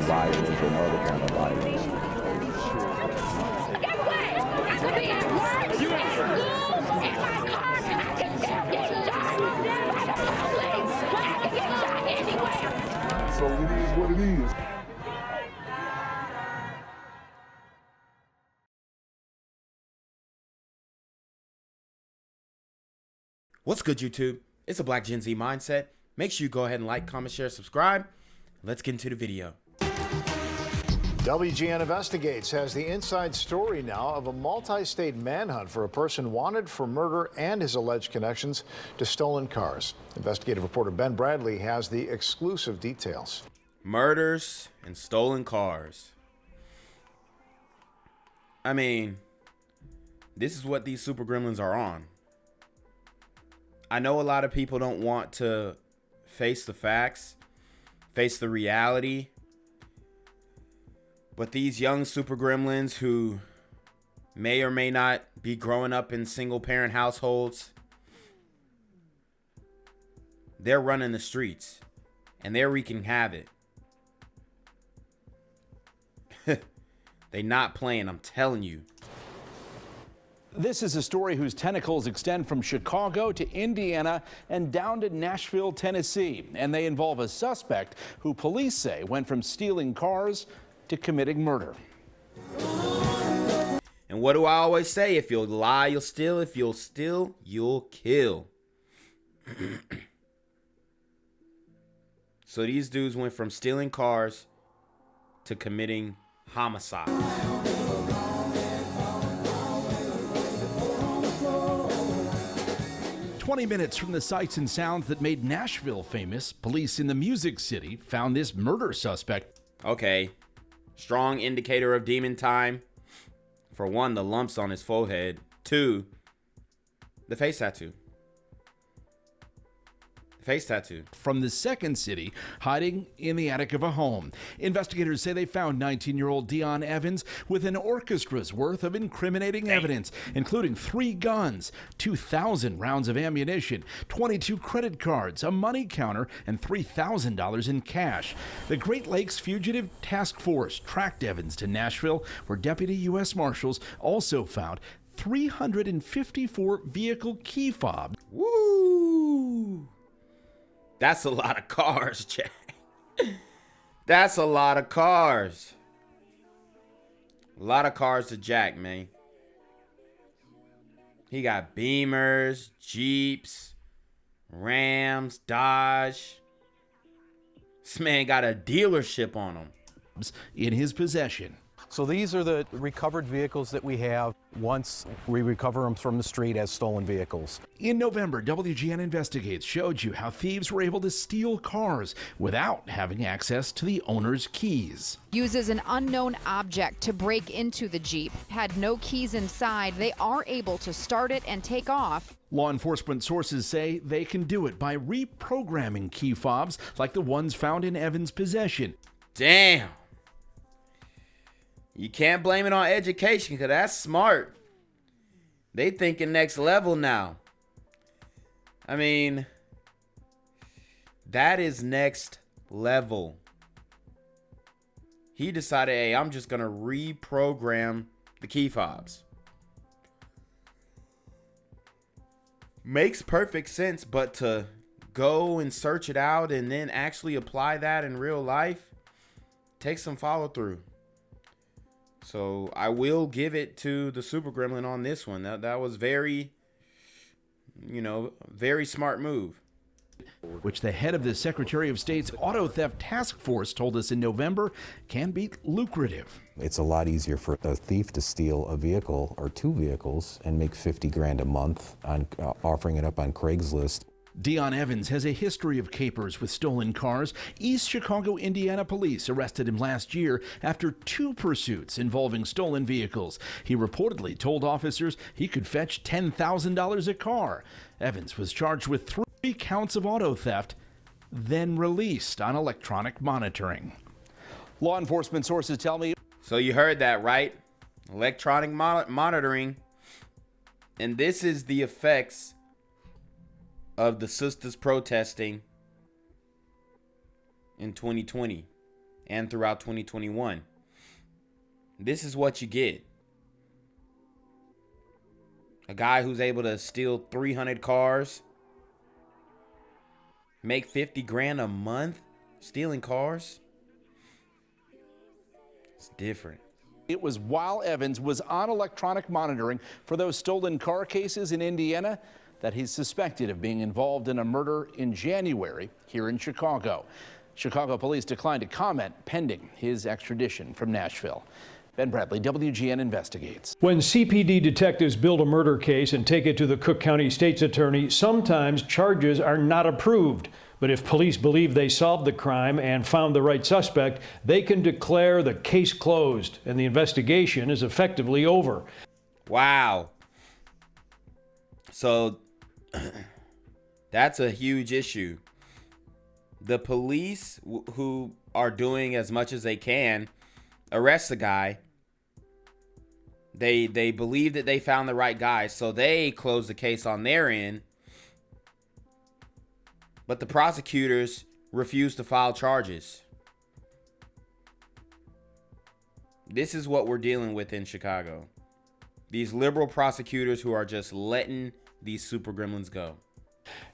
violence or no other kind of violence. Get away! I could be at work, at school, in my car, I can still get shot by the police, but I can get shot anywhere. So it is what it is. What's good, YouTube? It's a Black Gen Z Mindset. Make sure you go ahead and like, comment, share, subscribe. Let's get into the video. WGN Investigates has the inside story now of a multi-state manhunt for a person wanted for murder and his alleged connections to stolen cars. Investigative reporter Ben Bradley has the exclusive details. Murders and stolen cars. I mean, this is what these super gremlins are on. I know a lot of people don't want to face the facts, face the reality, but these young super gremlins who may or may not be growing up in single parent households, they're running the streets and they're wreaking havoc. They not playing, I'm telling you. This is a story whose tentacles extend from Chicago to Indiana and down to Nashville, Tennessee. And they involve a suspect who police say went from stealing cars to committing murder. And what do I always say? If you'll lie, you'll steal. If you'll steal, you'll kill. So these dudes went from stealing cars to committing homicide. 20 minutes from the sights and sounds that made Nashville famous, police in the Music City found this murder suspect. Okay, strong indicator of demon time. For one, the lumps on his forehead. Two, the face tattoo. Face tattoo. From the second city, hiding in the attic of a home. Investigators say they found 19-year-old Dion Evans with an orchestra's worth of incriminating evidence, including 3 guns, 2,000 rounds of ammunition, 22 credit cards, a money counter, and $3,000 in cash. The Great Lakes Fugitive Task Force tracked Evans to Nashville, where Deputy U.S. Marshals also found 354 vehicle key fobs. Woo! That's a lot of cars, Jack. That's a lot of cars. A lot of cars to Jack, man. He got Beamers, Jeeps, Rams, Dodge. This man got a dealership on him. In his possession. So these are the recovered vehicles that we have once we recover them from the street as stolen vehicles. In November, WGN Investigates showed you how thieves were able to steal cars without having access to the owner's keys. Uses an unknown object to break into the Jeep. Had no keys inside, they are able to start it and take off. Law enforcement sources say they can do it by reprogramming key fobs like the ones found in Evans' possession. Damn. You can't blame it on education, because that's smart. They thinking next level now. I mean, that is next level. He decided, hey, I'm just going to reprogram the key fobs. Makes perfect sense, but to go and search it out and then actually apply that in real life takes some follow through. So I will give it to the Super Gremlin on this one. That was very, very smart move. Which the head of the Secretary of State's Auto Theft Task Force told us in November can be lucrative. It's a lot easier for a thief to steal a vehicle or 2 vehicles and make 50 grand a month on offering it up on Craigslist. Dion Evans has a history of capers with stolen cars. East Chicago, Indiana police arrested him last year after 2 pursuits involving stolen vehicles. He reportedly told officers he could fetch $10,000 a car. Evans was charged with 3 counts of auto theft, then released on electronic monitoring. Law enforcement sources tell me. So you heard that, right? Electronic monitoring. And this is the effects of the sisters protesting in 2020. and throughout 2021. This is what you get. A guy who's able to steal 300 cars, make 50 grand a month stealing cars. It's different. It was while Evans was on electronic monitoring for those stolen car cases in Indiana that he's suspected of being involved in a murder in January here in Chicago. Chicago police declined to comment pending his extradition from Nashville. Ben Bradley, WGN Investigates. When CPD detectives build a murder case and take it to the Cook County State's Attorney, sometimes charges are not approved. But if police believe they solved the crime and found the right suspect, they can declare the case closed and the investigation is effectively over. Wow. So that's a huge issue. The police who are doing as much as they can arrest the guy. They believe that they found the right guy, so they close the case on their end. But the prosecutors refuse to file charges. This is what we're dealing with in Chicago. These liberal prosecutors who are just letting these super gremlins go.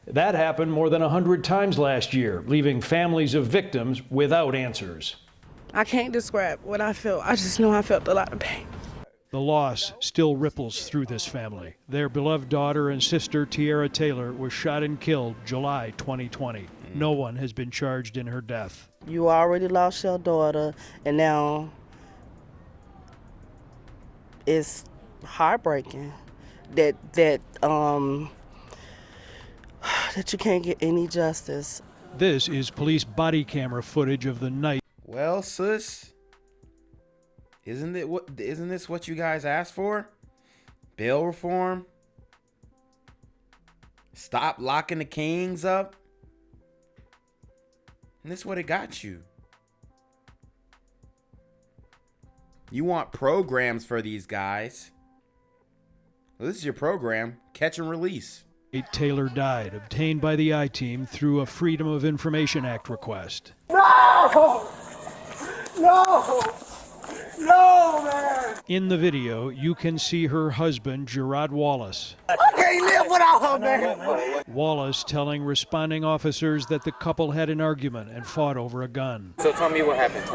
That happened more than 100 times last year, leaving families of victims without answers. I can't describe what I felt. I just know I felt a lot of pain. The loss still ripples through this family. Their beloved daughter and sister, Tiara Taylor, was shot and killed July 2020. No one has been charged in her death. You already lost your daughter, and now it's heartbreaking that you can't get any justice. This is police body camera footage of the night. Well, sis, isn't this what you guys asked for? Bail reform? Stop locking the kings up? And this is what it got you. You want programs for these guys. Well, this is your program. Catch and release. Taylor died, obtained by the I-Team through a Freedom of Information Act request. No! No! No, man! In the video, you can see her husband, Gerard Wallace. I can't live without her, man! Wallace telling responding officers that the couple had an argument and fought over a gun. So tell me what happened.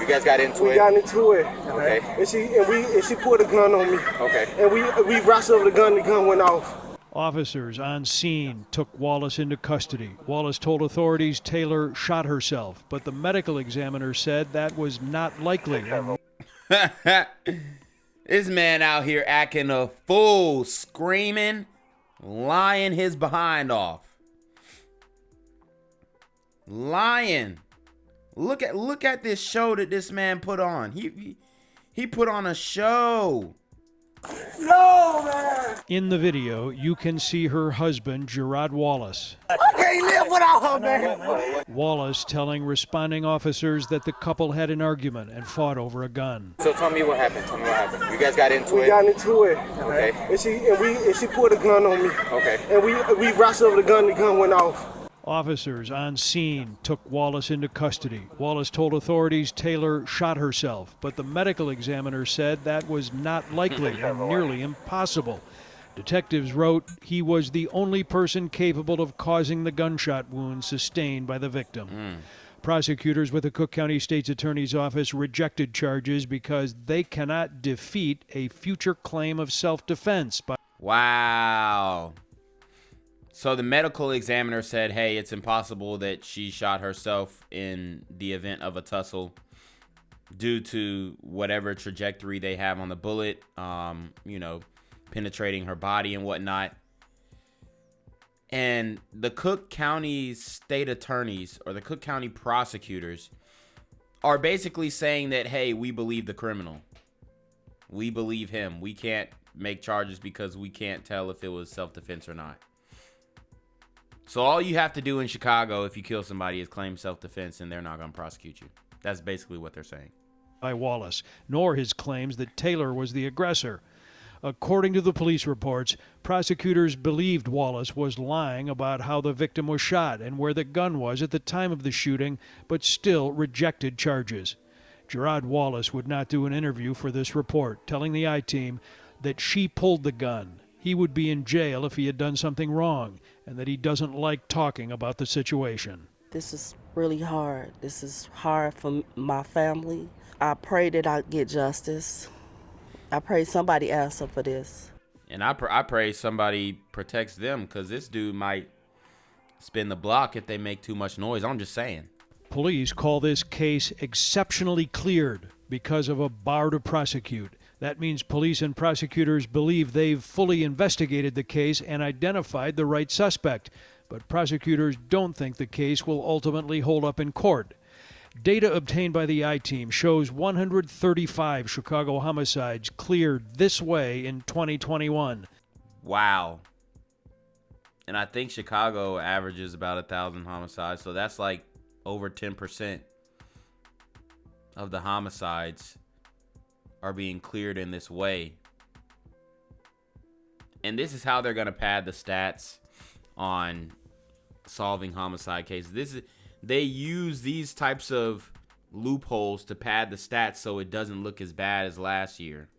You guys got into it? We got into it. Okay. And she put a gun on me. Okay. And we wrestled over the gun went off. Officers on scene took Wallace into custody. Wallace told authorities Taylor shot herself, but the medical examiner said that was not likely. This man out here acting a fool, screaming, lying his behind off. Lying. Look at this show that this man put on. He put on a show. No, man! In the video, you can see her husband, Gerard Wallace. I can't live without her, man! Wallace telling responding officers that the couple had an argument and fought over a gun. So tell me what happened. You guys got into it? We got into it. Okay. And she put a gun on me. Okay. And we wrestled over the gun went off. Officers on scene took Wallace into custody. Wallace told authorities Taylor shot herself, but the medical examiner said that was not likely and nearly impossible. Detectives wrote he was the only person capable of causing the gunshot wound sustained by the victim. Prosecutors with the Cook County State's Attorney's Office rejected charges because they cannot defeat a future claim of self-defense. Wow. So the medical examiner said, hey, it's impossible that she shot herself in the event of a tussle due to whatever trajectory they have on the bullet, penetrating her body and whatnot. And the Cook County state attorneys or the Cook County prosecutors are basically saying that, hey, we believe the criminal. We believe him. We can't make charges because we can't tell if it was self-defense or not. So all you have to do in Chicago if you kill somebody is claim self-defense and they're not going to prosecute you. That's basically what they're saying. By Wallace, nor his claims that Taylor was the aggressor. According to the police reports, prosecutors believed Wallace was lying about how the victim was shot and where the gun was at the time of the shooting, but still rejected charges. Gerard Wallace would not do an interview for this report, telling the I-Team that she pulled the gun. He would be in jail if he had done something wrong, and that he doesn't like talking about the situation. This is really hard. This is hard for my family. I pray that I get justice. I pray somebody answer for this. And I pray somebody protects them, because this dude might spin the block if they make too much noise. I'm just saying. Police call this case exceptionally cleared because of a bar to prosecute. That means police and prosecutors believe they've fully investigated the case and identified the right suspect. But prosecutors don't think the case will ultimately hold up in court. Data obtained by the I-Team shows 135 Chicago homicides cleared this way in 2021. Wow. And I think Chicago averages about 1,000 homicides, so that's like over 10% of the homicides are being cleared in this way. And this is how they're going to pad the stats on solving homicide cases. They use these types of loopholes to pad the stats so it doesn't look as bad as last year.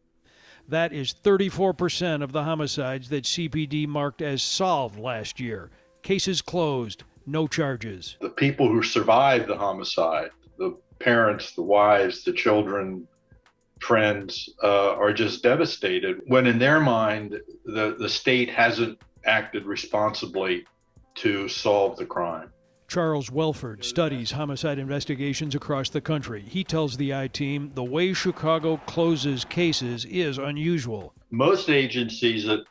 That is 34% of the homicides that CPD marked as solved last year. Cases closed, no charges. The people who survived the homicide, the parents, the wives, the children, friends, are just devastated when in their mind the state hasn't acted responsibly to solve the crime. Charles Welford studies homicide investigations across the country. He tells the I-Team the way Chicago closes cases is unusual. Most agencies, in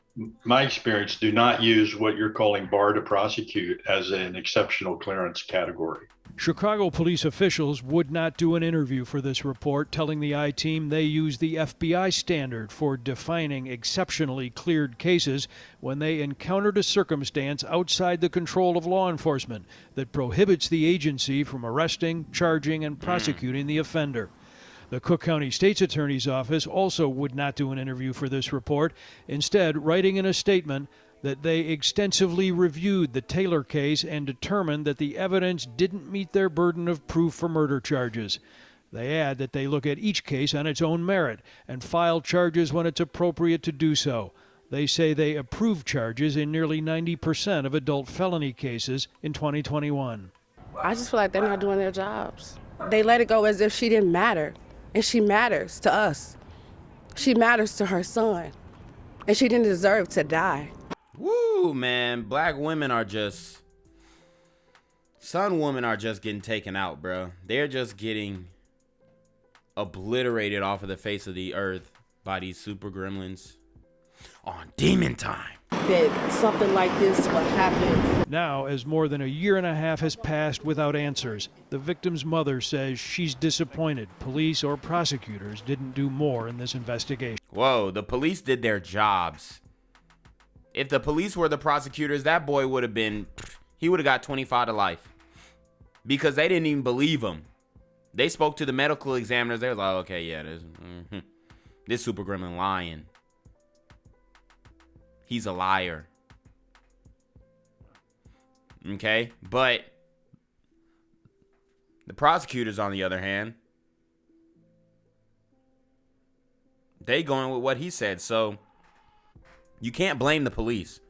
my experience, do not use what you're calling bar to prosecute as an exceptional clearance category. Chicago police officials would not do an interview for this report, telling the I-Team they use the FBI standard for defining exceptionally cleared cases when they encountered a circumstance outside the control of law enforcement that prohibits the agency from arresting, charging, and prosecuting the offender. The Cook County State's Attorney's Office also would not do an interview for this report, instead writing in a statement that they extensively reviewed the Taylor case and determined that the evidence didn't meet their burden of proof for murder charges. They add that they look at each case on its own merit and file charges when it's appropriate to do so. They say they approve charges in nearly 90% of adult felony cases in 2021. I just feel like they're not doing their jobs. They let it go as if she didn't matter, and she matters to us. She matters to her son, and she didn't deserve to die. Woo, man. Black women are just... Some women are just getting taken out, bro. They're just getting obliterated off of the face of the earth by these super gremlins on Demon Time. That something like this will happen. Now, as more than a year and a half has passed without answers, the victim's mother says she's disappointed police or prosecutors didn't do more in this investigation. Whoa, the police did their jobs. If the police were the prosecutors, that boy would have been, he would have got 25 to life. Because they didn't even believe him. They spoke to the medical examiners. They was like, okay, yeah, this super gremlin lying. He's a liar. Okay, but the prosecutors, on the other hand, they going with what he said. So you can't blame the police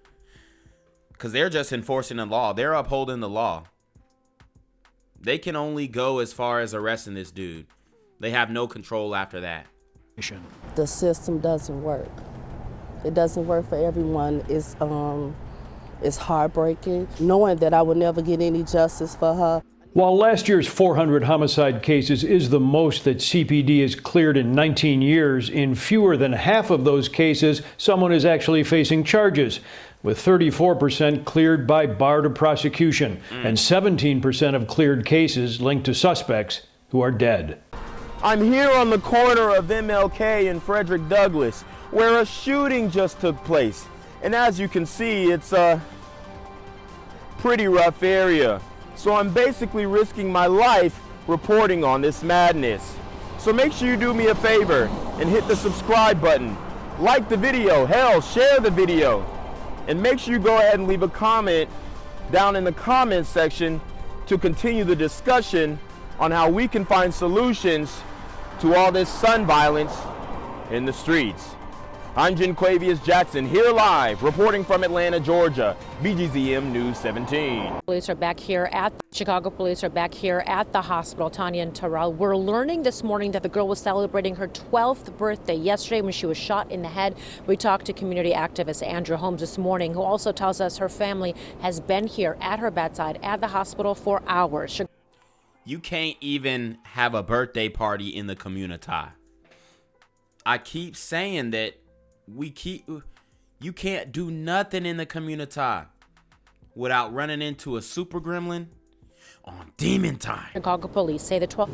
because they're just enforcing the law. They're upholding the law. They can only go as far as arresting this dude. They have no control after that. The system doesn't work. It doesn't work for everyone. It's heartbreaking knowing that I will never get any justice for her. While last year's 400 homicide cases is the most that CPD has cleared in 19 years, in fewer than half of those cases, someone is actually facing charges, with 34% cleared by bar to prosecution and 17% of cleared cases linked to suspects who are dead. I'm here on the corner of MLK and Frederick Douglass, where a shooting just took place. And as you can see, it's a pretty rough area. So I'm basically risking my life reporting on this madness. So make sure you do me a favor and hit the subscribe button like the video. Hell, share the video. And make sure you go ahead and leave a comment down in the comments section to continue the discussion on how we can find solutions to all this son violence in the streets. I'm Quavius Jackson, here live, reporting from Atlanta, Georgia, BGZM News 17. Police are back here Chicago police are back here at the hospital. Tanya and Terrell, we're learning this morning that the girl was celebrating her 12th birthday yesterday when she was shot in the head. We talked to community activist Andrew Holmes this morning, who also tells us her family has been here at her bedside at the hospital for hours. You can't even have a birthday party in the community. I keep saying that you can't do nothing in the community without running into a super gremlin on demon time. Chicago police say the 12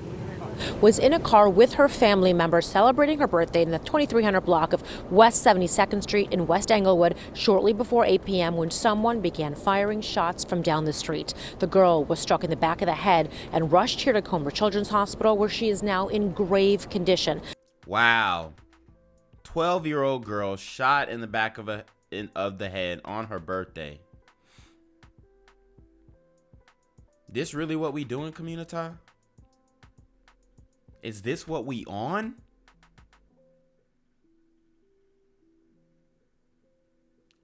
was in a car with her family members celebrating her birthday in the 2300 block of West 72nd Street in West Englewood shortly before 8 p.m. when someone began firing shots from down the street. The girl was struck in the back of the head and rushed here to Comer Children's Hospital, where she is now in grave condition. Wow. 12-year-old girl shot in the back of the head on her birthday. This really what we do in community? Is this what we on?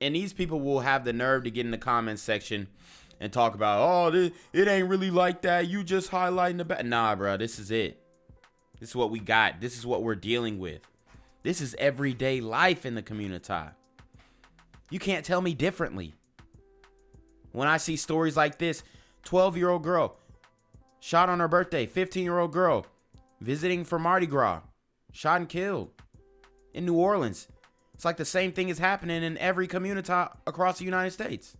And these people will have the nerve to get in the comments section and talk about, oh, it ain't really like that. You just highlighting the back. Nah, bro, this is it. This is what we got. This is what we're dealing with. This is everyday life in the community. You can't tell me differently. When I see stories like this, 12-year-old girl shot on her birthday, 15-year-old girl visiting for Mardi Gras, shot and killed in New Orleans. It's like the same thing is happening in every community across the United States.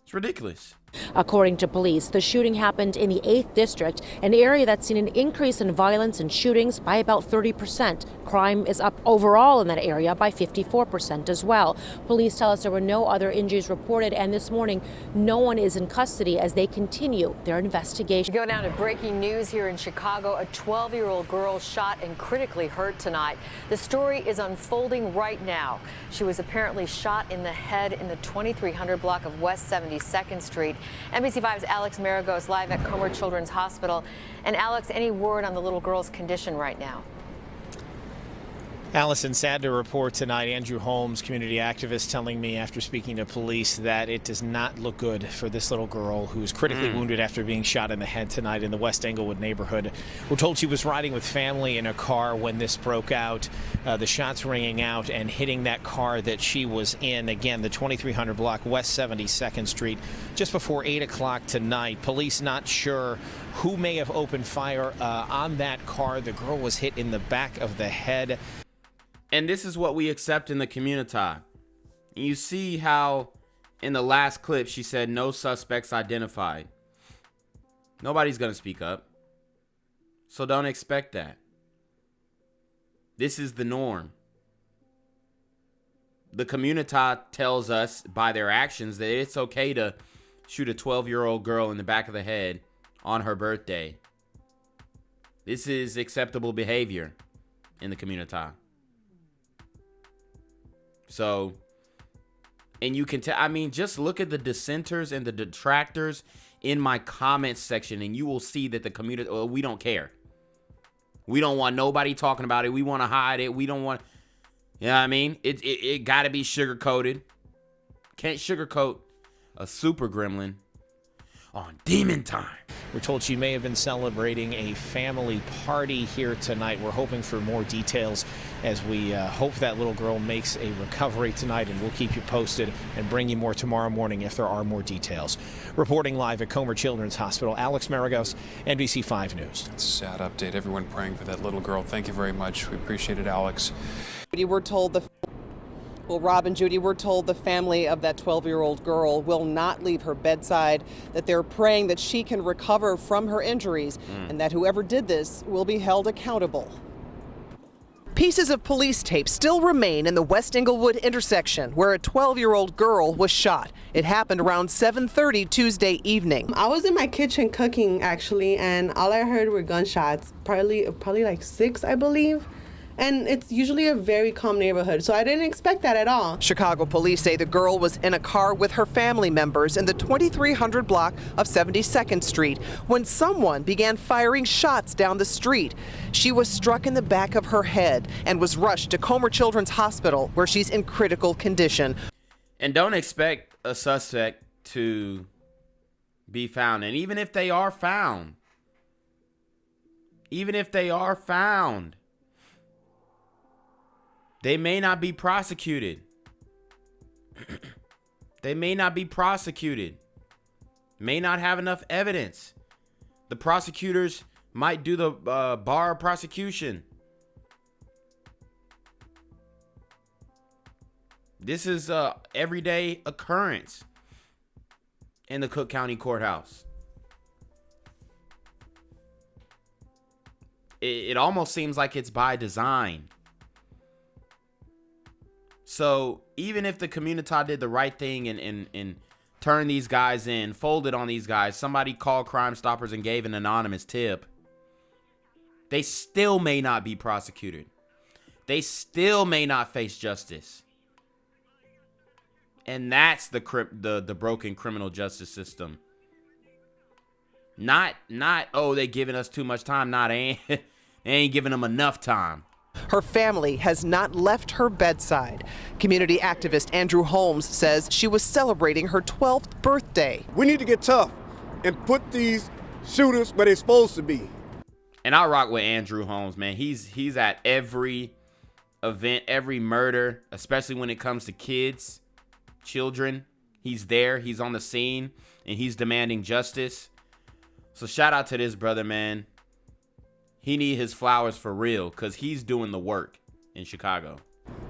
It's ridiculous. According to police, the shooting happened in the 8th District, an area that's seen an increase in violence and shootings by about 30%. Crime is up overall in that area by 54% as well. Police tell us there were no other injuries reported, and this morning, no one is in custody as they continue their investigation. We go down to breaking news here in Chicago. A 12-year-old girl shot and critically hurt tonight. The story is unfolding right now. She was apparently shot in the head in the 2300 block of West 72nd Street. NBC5's Alex Maragos live at Comer Children's Hospital. And Alex, any word on the little girl's condition right now? Allison, sad to report tonight, Andrew Holmes, community activist, telling me after speaking to police that it does not look good for this little girl who's critically wounded after being shot in the head tonight in the West Englewood neighborhood. We're told she was riding with family in a car when this broke out, the shots ringing out and hitting that car that she was in. Again, the 2300 block, West 72nd Street, just before 8 o'clock tonight. Police not sure who may have opened fire on that car. The girl was hit in the back of the head. And this is what we accept in the community. You see how in the last clip she said no suspects identified. Nobody's going to speak up. So don't expect that. This is the norm. The community tells us by their actions that it's okay to shoot a 12-year-old girl in the back of the head on her birthday. This is acceptable behavior in the community. So, and you can tell, I mean, just look at the dissenters and the detractors in my comments section, and you will see that the community, well, we don't care. We don't want nobody talking about it. We want to hide it. We don't want, you know what I mean? It got to be sugar-coated. Can't sugarcoat a super gremlin on demon time. We're told she may have been celebrating a family party here tonight. We're hoping for more details as we hope that little girl makes a recovery tonight, and we'll keep you posted and bring you more tomorrow morning if there are more details. Reporting live at Comer Children's Hospital, Alex Maragos, NBC5 News. It's a sad update. Everyone praying for that little girl. Thank you very much. We appreciate it, Alex. We're told Well, Rob and Judy, we're told the family of that 12-year-old girl will not leave her bedside, that they're praying that she can recover from her injuries, and that whoever did this will be held accountable. Pieces of police tape still remain in the West Englewood intersection where a 12-year-old girl was shot. It happened around 7:30 Tuesday evening. I was in my kitchen cooking, actually, and all I heard were gunshots, probably like 6, I believe. And it's usually a very calm neighborhood, so I didn't expect that at all. Chicago police say the girl was in a car with her family members in the 2300 block of 72nd Street when someone began firing shots down the street. She was struck in the back of her head and was rushed to Comer Children's Hospital, where she's in critical condition. And don't expect a suspect to be found. And even if they are found, they may not be prosecuted. They may not be prosecuted. May not have enough evidence. The prosecutors might do the bar prosecution. This is a everyday occurrence in the Cook County Courthouse. It almost seems like it's by design. So even if the community did the right thing and turned these guys in, folded on these guys, somebody called Crime Stoppers and gave an anonymous tip, they still may not be prosecuted. They still may not face justice. And that's the broken criminal justice system. Not oh, they giving us too much time. They ain't giving them enough time. Her family has not left her bedside. Community activist Andrew Holmes says she was celebrating her 12th birthday. We need to get tough and put these shooters where they're supposed to be. And I rock with Andrew Holmes, man. He's at every event, every murder, especially when it comes to kids, children. He's there, he's on the scene, and he's demanding justice. So shout out to this brother, man. He need his flowers for real, because he's doing the work in Chicago.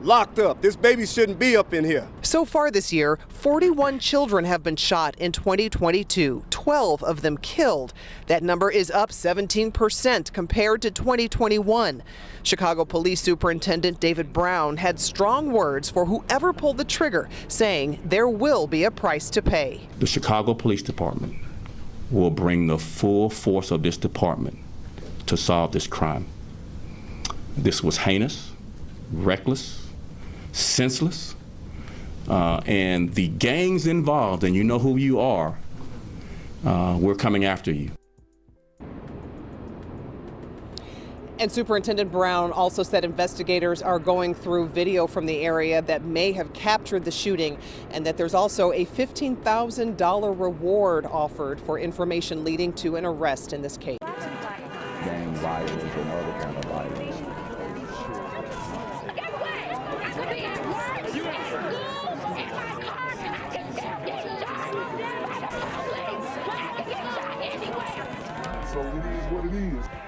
Locked up. This baby shouldn't be up in here. So far this year, 41 children have been shot in 2022, 12 of them killed. That number is up 17% compared to 2021. Chicago Police Superintendent David Brown had strong words for whoever pulled the trigger, saying there will be a price to pay. The Chicago Police Department will bring the full force of this department to solve this crime. This was heinous, reckless, senseless, and the gangs involved, and you know who you are, we're coming after you. And Superintendent Brown also said investigators are going through video from the area that may have captured the shooting, and that there's also a $15,000 reward offered for information leading to an arrest in this case. Gang violence and other kind of violence. So it is what it is.